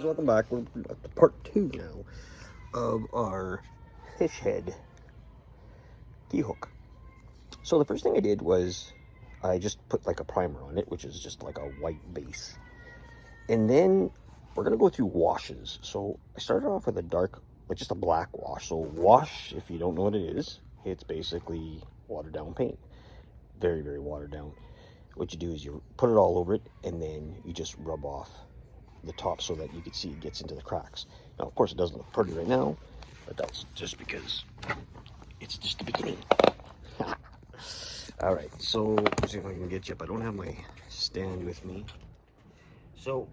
guys, welcome back. We're at the part 2 now of our fish head key hook. So the first thing I did was I just put like a primer on it, which is just like a white base. And then we're gonna go through washes. So I started off with a dark, like just a black wash. So wash, if you don't know what it is, it's basically watered down paint. Very, very watered down. What you do is you put it all over it, and then you just rub off the top so that you can see it gets into the cracks. Now, of course, it doesn't look pretty right now, but that's just because it's just the beginning. All right, so let's see if I can get you up. I don't have my stand with me. So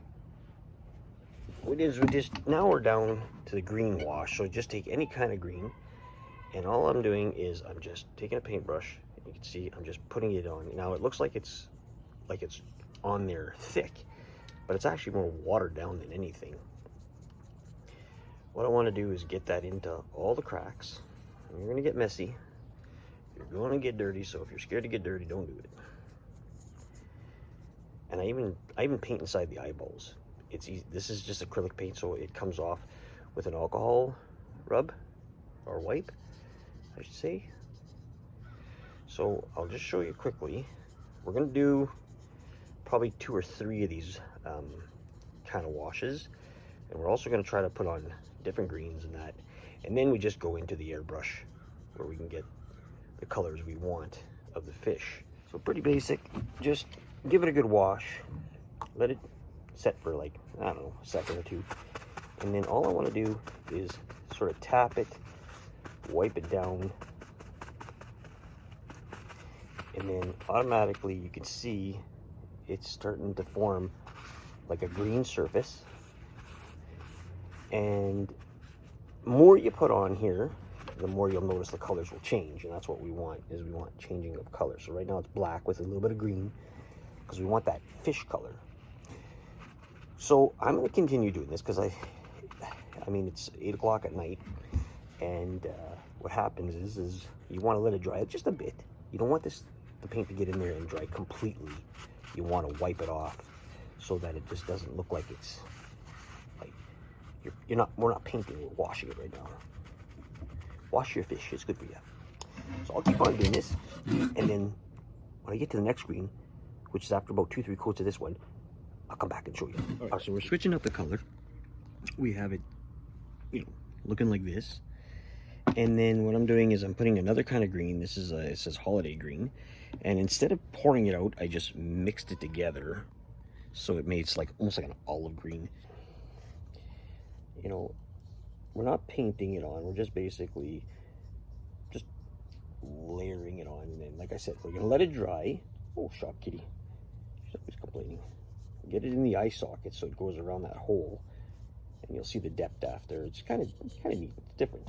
what it is, now we're down to the green wash. So just take any kind of green, and all I'm doing is I'm just taking a paintbrush. You can see I'm just putting it on. Now it looks like it's on there thick, but it's actually more watered down than anything. What I want to do is get that into all the cracks. You're going to get messy. You're going to get dirty, so if you're scared to get dirty, don't do it. And I even paint inside the eyeballs. It's easy. This is just acrylic paint, so it comes off with an alcohol rub or wipe, I should say. So I'll just show you quickly. We're going to do probably 2 or 3 of these kind of washes, and we're also going to try to put on different greens and that, and then we just go into the airbrush where we can get the colors we want of the fish. So pretty basic. Just give it a good wash, let it set for like, I don't know, a second or 2, and then all I want to do is sort of tap it, wipe it down, and then automatically you can see it's starting to form like a green surface. And more you put on here, the more you'll notice the colors will change, and that's what we want, is we want changing of color. So right now it's black with a little bit of green because we want that fish color. So I'm going to continue doing this because I mean it's 8 o'clock at night, and what happens is you want to let it dry just a bit. You don't want the paint to get in there and dry completely. You want to wipe it off so that it just doesn't look like it's like we're not painting, we're washing it right now. Wash your fish, it's good for you. So I'll keep on doing this, and then when I get to the next green, which is after about 2-3 coats of this one, I'll come back and show you. All right, so we're switching up the color. We have it, looking like this. And then what I'm doing is I'm putting another kind of green. This is it says holiday green, and instead of pouring it out, I just mixed it together, so it made like almost like an olive green. We're not painting it on. We're just basically just layering it on, and then, like I said, we're gonna let it dry. Oh, shop kitty, she's always complaining. Get it in the eye socket so it goes around that hole, and you'll see the depth after. It's kind of neat. It's different.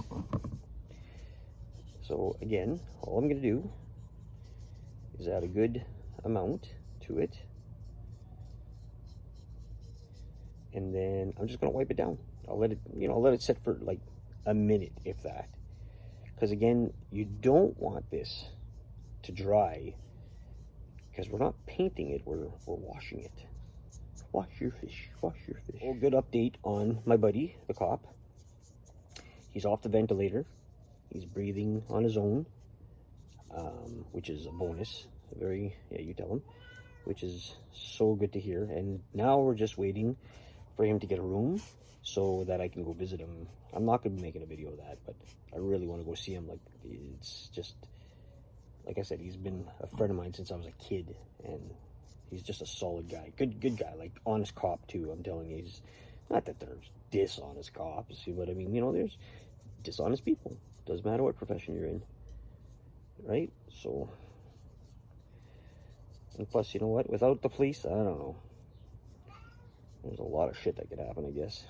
So again, all I'm going to do is add a good amount to it, and then I'm just going to wipe it down. I'll let it sit for like a minute, if that, because again, you don't want this to dry because we're not painting it, we're washing it. Wash your fish, wash your fish. Oh, good update on my buddy, the cop. He's off the ventilator. He's breathing on his own, which is a bonus. You tell him, which is so good to hear. And now we're just waiting for him to get a room so that I can go visit him. I'm not going to be making a video of that, but I really want to go see him. Like, it's just, like I said, he's been a friend of mine since I was a kid, and he's just a solid guy. Good guy, like honest cop too. I'm telling you, he's not that there's dishonest cops, but I mean, there's dishonest people. Doesn't matter what profession you're in, right? So, and plus, you know what? Without the police, I don't know. There's a lot of shit that could happen, I guess.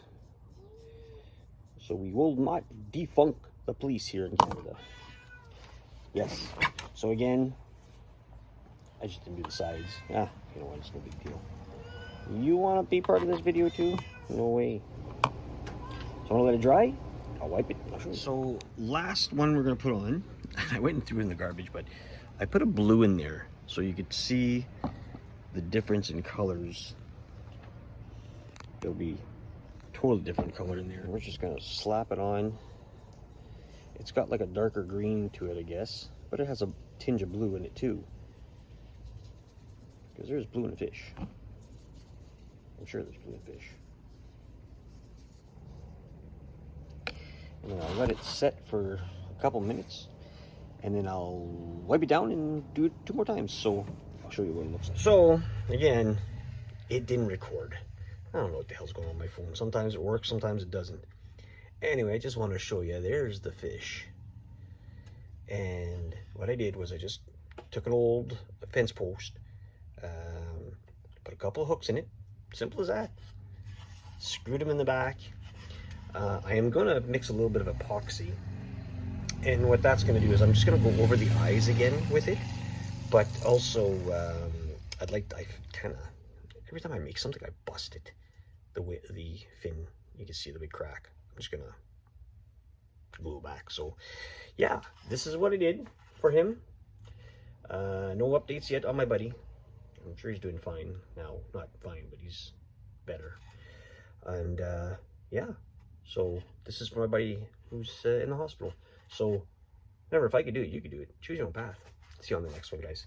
So we will not defunk the police here in Canada. Yes. So again, I just didn't do the sides. You know what? It's no big deal. You want to be part of this video too? No way. So I want to let it dry. I'll wipe it. So last one we're going to put on, I went and threw it in the garbage, but I put a blue in there so you could see the difference in colors. There'll be totally different color in there. We're just gonna slap it on. It's got like a darker green to it, I guess, but it has a tinge of blue in it too. Because there's blue in the fish. I'm sure there's blue in fish. And then I'll let it set for a couple minutes, and then I'll wipe it down and do it 2 more times. So I'll show you what it looks like. So again, it didn't record. I don't know what the hell's going on with my phone. Sometimes it works, sometimes it doesn't. Anyway, I just want to show you, there's the fish. And what I did was I just took an old fence post, put a couple of hooks in it, simple as that. Screwed them in the back. I am going to mix a little bit of epoxy. And what that's going to do is I'm just going to go over the eyes again with it. But also, I kind of, every time I make something, I bust it. The fin, you can see the big crack. I'm just going to glue it back. So, yeah, this is what I did for him. No updates yet on my buddy. I'm sure he's doing fine now. Not fine, but he's better. And yeah, so this is for my buddy who's in the hospital. So remember, if I could do it, you could do it. Choose your own path. See you on the next one, guys.